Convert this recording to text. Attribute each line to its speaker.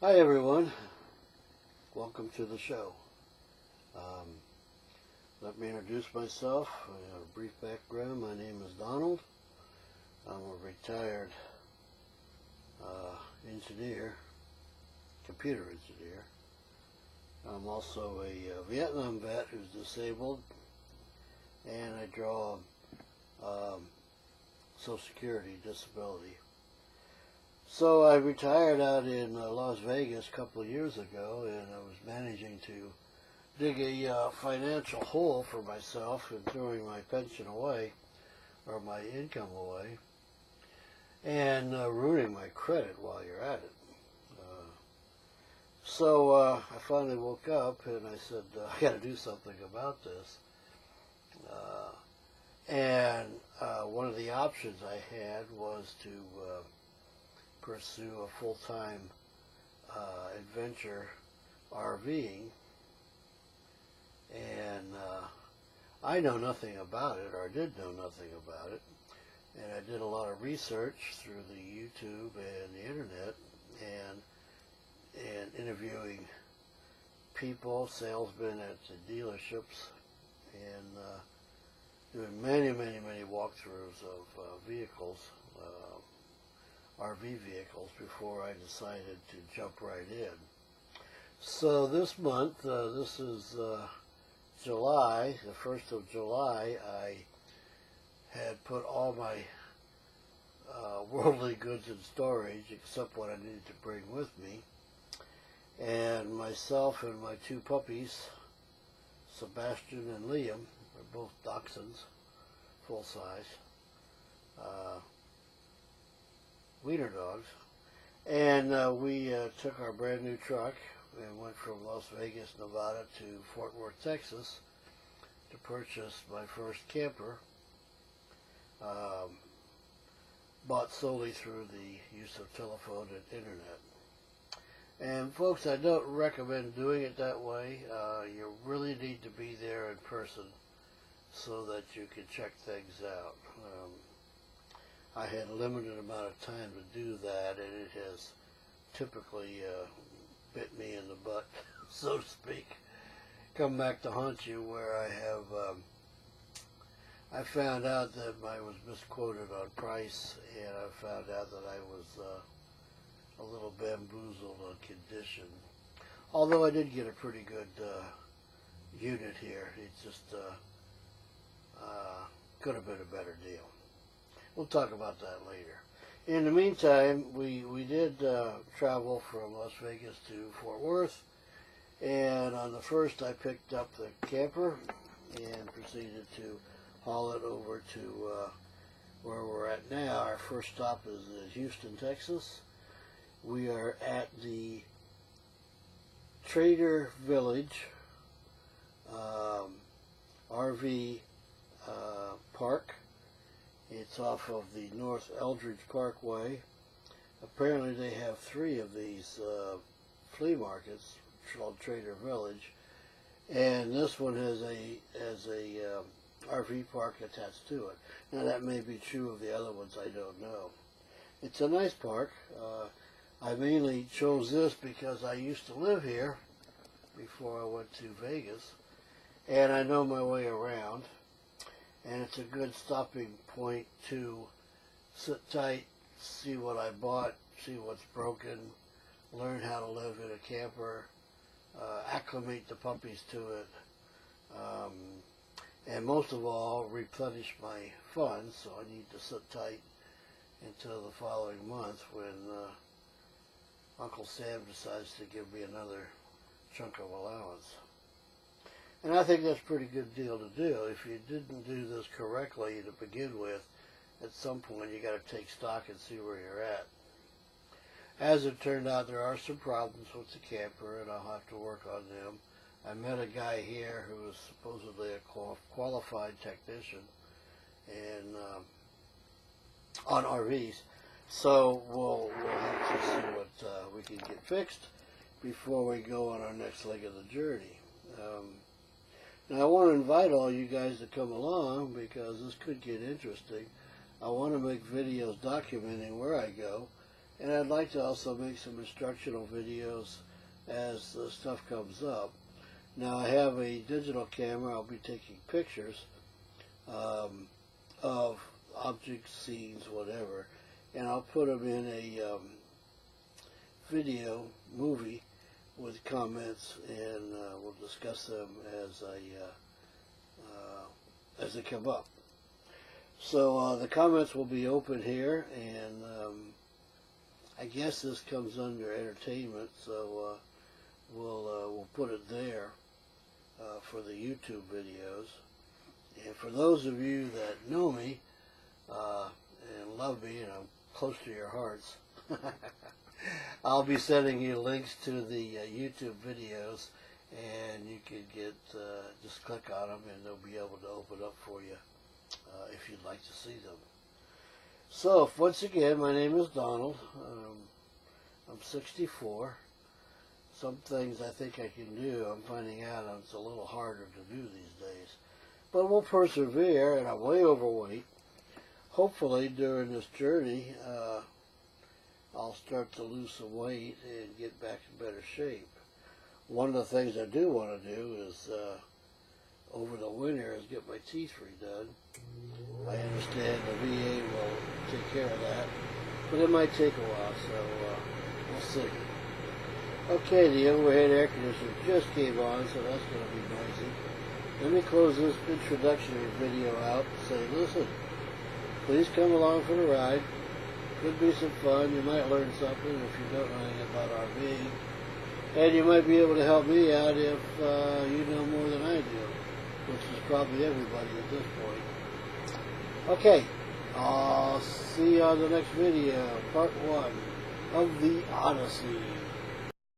Speaker 1: Hi everyone, welcome to the show. Let me introduce myself. A brief background. My name is Donald. I'm a retired engineer, computer engineer. I'm also a Vietnam vet who's disabled, and I draw Social Security disability. So I retired out in Las Vegas a couple of years ago, and I was managing to dig a financial hole for myself and throwing my pension away, or my income away, and ruining my credit while you're at it. So I finally woke up and I said, I got to do something about this. And one of the options I had was to pursue a full-time adventure RVing, and I know nothing about it, or did know nothing about it, and I did a lot of research through the YouTube and the internet, and interviewing people, salesmen at the dealerships, and doing many walkthroughs of vehicles, RV vehicles, before I decided to jump right in. So this month, this is July, the 1st of July, I had put all my worldly goods in storage except what I needed to bring with me. And myself and my two puppies, Sebastian and Liam, are both dachshunds, full size, wiener dogs. And we took our brand new truck and went from Las Vegas, Nevada to Fort Worth, Texas to purchase my first camper, bought solely through the use of telephone and internet. And folks, I don't recommend doing it that way. You really need to be there in person so that you can check things out. I had a limited amount of time to do that, and it has typically bit me in the butt, so to speak. Come back to haunt you, where I have, I found out that I was misquoted on price, and I found out that I was a little bamboozled on condition. Although I did get a pretty good unit here, it just could have been a better deal. We'll talk about that later. In the meantime, we did travel from Las Vegas to Fort Worth, and on the 1st I picked up the camper and proceeded to haul it over to where we're at now. Our first stop is Houston, Texas. We are at the Trader Village RV park. It's off of the North Eldridge Parkway. Apparently they have 3 of these flea markets called Trader Village, and this one has a RV park attached to it. Now that may be true of the other ones, I don't know. It's a nice park. I mainly chose this because I used to live here before I went to Vegas, and I know my way around. And it's a good stopping point to sit tight, see what I bought, see what's broken, learn how to live in a camper, acclimate the puppies to it, and most of all, replenish my funds. So I need to sit tight until the following month when Uncle Sam decides to give me another chunk of allowance. And I think that's a pretty good deal to do. If you didn't do this correctly to begin with, at some point you got to take stock and see where you're at. As it turned out, there are some problems with the camper, and I'll have to work on them. I met a guy here who is supposedly a qualified technician and on RVs. So we'll have to see what we can get fixed before we go on our next leg of the journey. Now I want to invite all you guys to come along because this could get interesting. I want to make videos documenting where I go, And I'd like to also make some instructional videos as the stuff comes up. Now I have a digital camera. I'll be taking pictures of objects, scenes, whatever, and I'll put them in a video movie with comments, and we'll discuss them as they come up. So the comments will be open here, and I guess this comes under entertainment, so we'll put it there for the YouTube videos. And for those of you that know me and love me, and I'm close to your hearts, I'll be sending you links to the YouTube videos, and you can just click on them, and they'll be able to open up for you if you'd like to see them. So, once again, my name is Donald. I'm 64. Some things I think I can do, I'm finding out it's a little harder to do these days. But we'll persevere, and I'm way overweight. Hopefully, during this journey, I'll start to lose some weight and get back in better shape. One of the things I do want to do is, over the winter, is get my teeth redone. I understand the VA will take care of that, but it might take a while, so we'll see. Okay, the overhead air conditioner just came on, so that's going to be noisy. Let me close this introductory video out and say, listen, please come along for the ride. Could be some fun. You might learn something if you don't know anything about RVing. And you might be able to help me out if you know more than I do, which is probably everybody at this point. Okay, I'll see you on the next video, part 1 of the Odyssey.